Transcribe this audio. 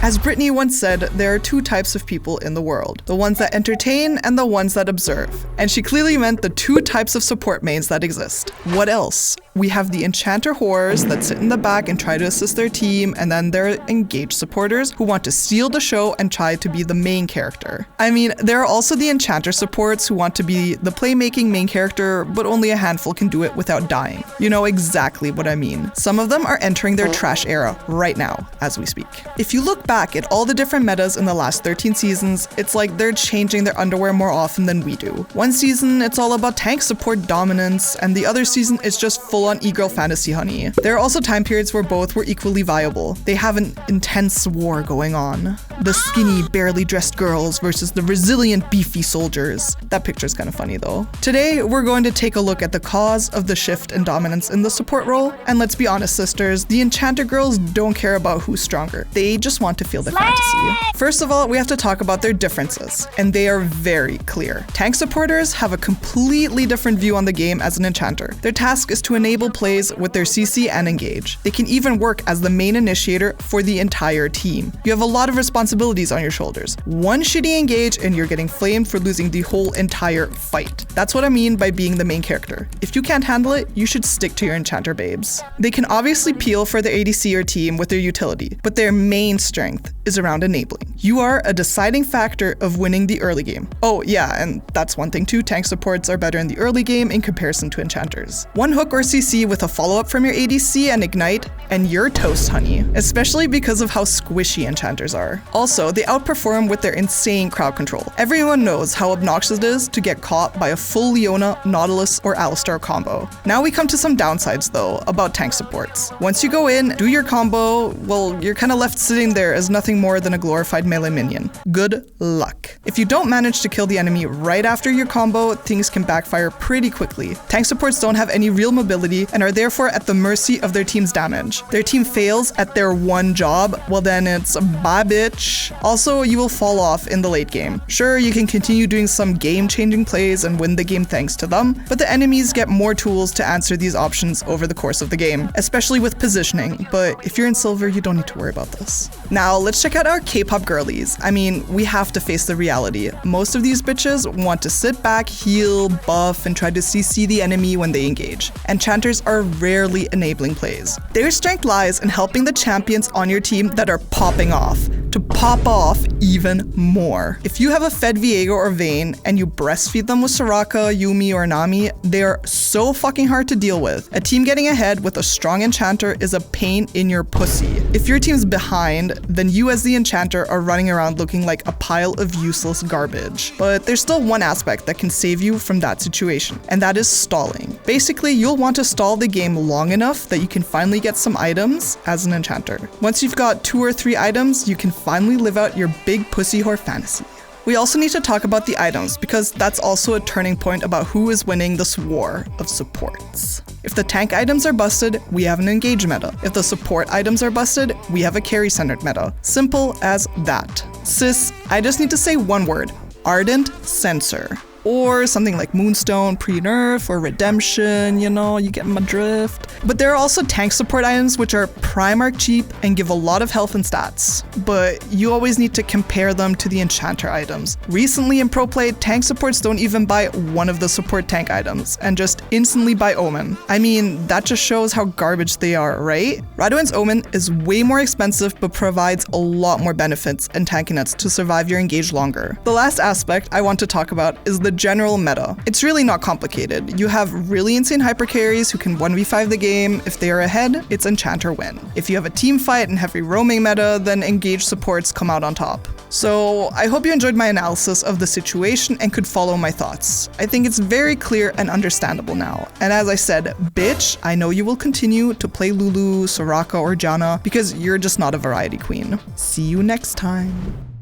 As Brittany once said, there are two types of people in the world, the ones that entertain and the ones that observe. And she clearly meant the two types of support mains that exist. What else? We have the Enchanter whores that sit in the back and try to assist their team, and then there are engaged supporters who want to steal the show and try to be the main character. I mean, there are also the Enchanter supports who want to be the playmaking main character, but only a handful can do it without dying. You know exactly what I mean. Some of them are entering their trash era right now, as we speak. If you look back at all the different metas in the last 13 seasons, it's like they're changing their underwear more often than we do. One season, it's all about tank support dominance, and the other season is just full-on e-girl fantasy honey. There are also time periods where both were equally viable. They have an intense war going on. The skinny, barely dressed girls versus the resilient, beefy soldiers. That picture's kind of funny though. Today, we're going to take a look at the cause of the shift in dominance in the support role, and let's be honest, sisters, the Enchanter girls don't care about who's stronger. They just want to feel the fantasy. First of all, we have to talk about their differences, and they are very clear. Tank supporters have a completely different view on the game as an Enchanter. Their task is to enable plays with their CC and engage. They can even work as the main initiator for the entire team. You have a lot of responsibilities on your shoulders. One shitty engage and you're getting flamed for losing the whole entire fight. That's what I mean by being the main character. If you can't handle it, you should stick to your Enchanter babes. They can obviously peel for their ADC or team with their utility, but their main strength is around enabling. You are a deciding factor of winning the early game. Oh yeah, and that's one thing too, tank supports are better in the early game in comparison to Enchanters. One hook or CC with a follow-up from your ADC and ignite, and you're toast, honey. Especially because of how squishy Enchanters are. Also, they outperform with their insane crowd control. Everyone knows how obnoxious it is to get caught by a full Leona, Nautilus, or Alistar combo. Now we come to some downsides though, about tank supports. Once you go in, do your combo, well, you're kind of left sitting there as nothing more than a glorified melee minion. Good luck. If you don't manage to kill the enemy right after your combo, things can backfire pretty quickly. Tank supports don't have any real mobility and are therefore at the mercy of their team's damage. Their team fails at their one job, well then it's bye bitch. Also, you will fall off in the late game. Sure, you can continue doing some game-changing plays and win the game thanks to them, but the enemies get more tools to answer these options over the course of the game, especially with positioning, but if you're in silver, you don't need to worry about this. Now, let's check out our K-pop girlies. I mean, we have to face the reality. Most of these bitches want to sit back, heal, buff, and try to CC the enemy when they engage. Enchanters are rarely enabling plays. Their strength lies in helping the champions on your team that are popping off to pop off even more. If you have a fed Viego or Vayne and you breastfeed them with Soraka, Yuumi, or Nami, they are so fucking hard to deal with. A team getting ahead with a strong Enchanter is a pain in your pussy. If your team's behind, then you as the Enchanter are running around looking like a pile of useless garbage. But there's still one aspect that can save you from that situation, and that is stalling. Basically, you'll want to stall the game long enough that you can finally get some items as an Enchanter. Once you've got 2 or 3 items, you can finally live out your big pussy whore fantasy. We also need to talk about the items, because that's also a turning point about who is winning this war of supports. If the tank items are busted, we have an engage meta. If the support items are busted, we have a carry-centered meta. Simple as that. Sis, I just need to say one word: Ardent Censor. Or something like Moonstone, Pre-Nerf, or Redemption, you know, you get my drift. But there are also tank support items which are Primarch cheap and give a lot of health and stats. But you always need to compare them to the Enchanter items. Recently in pro play, tank supports don't even buy one of the support tank items and just instantly buy Omen. I mean, that just shows how garbage they are, right? Radouin's Omen is way more expensive but provides a lot more benefits and tankiness to survive your engage longer. The last aspect I want to talk about is the general meta. It's really not complicated. You have really insane hyper carries who can 1v5 the game. If they are ahead, it's Enchanter win. If you have a team fight and heavy roaming meta, then engaged supports come out on top. So I hope you enjoyed my analysis of the situation and could follow my thoughts. I think it's very clear and understandable now. And as I said, bitch, I know you will continue to play Lulu, Soraka, or Janna because you're just not a variety queen. See you next time.